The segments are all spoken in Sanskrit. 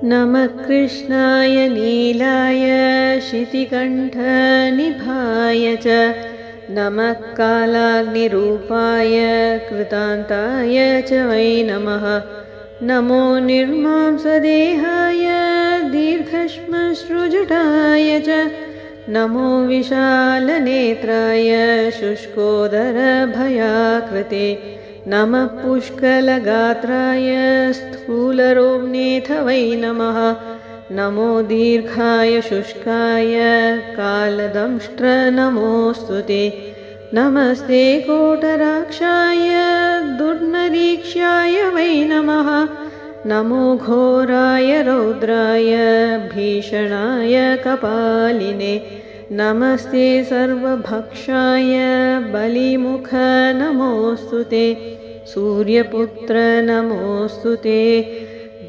नमः कृष्णाय नीलाय शितिकण्ठनिभाय च नमः कालाग्निरूपाय कृतान्ताय च वै नमः। नमो निर्मांसदेहाय दीर्घश्मश्रुजटाय च नमो विशालनेत्राय शुष्कोदरभयाकृते नमः पुष्कलगात्राय स्थूलरोम्नेथ वै नमः। नमो दीर्घाय शुष्काय कालदंष्ट्र नमोऽस्तु ते। नमस्ते कोटराक्षाय दुर्निरीक्ष्याय वै नमः। नमो घोराय रौद्राय भीषणाय कपालिने नमस्ते सर्वभक्षाय बलिमुख नमोऽस्तु ते। सूर्यपुत्र नमोऽस्तु ते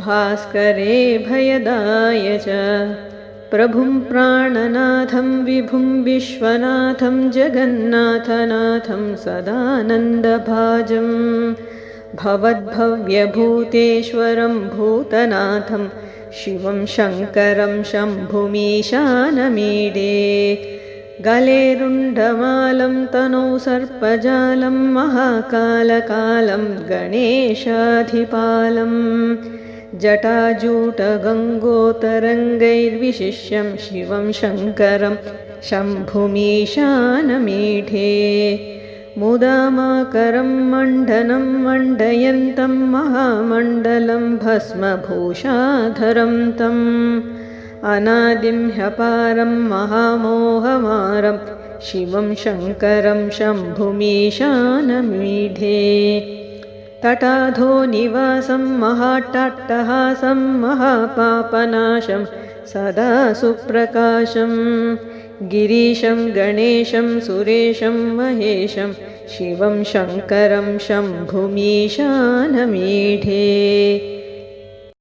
भास्करे भयदाय च। प्रभुं प्राणनाथं विभुं विश्वनाथं जगन्नाथनाथं सदानन्दभाजं भवद्भव्यभूतेश्वरं भूतनाथं शिवं शङ्करं शम्भुमीशानमीडे। गले रुण्डमालं तनौ सर्पजालं महाकालकालं गणेशाधिपालं जटाजूटगङ्गोतरङ्गैर्विशिष्यं शिवं शङ्करं शम्भुमीशानमीढे। मुदामाकरं मण्डनं मण्डयन्तं महामण्डलं भस्मभूषाधरं तम् अनादिं ह्यपारं महामोहमारं शिवं शङ्करं शम्भुमीशानमीढे। तटाधो निवासं महाट्टहासं महापापनाशं सदा सुप्रकाशं गिरीशं गणेशं सुरेशं महेशं शिवं शङ्करं शम्भुमीशानमीढे।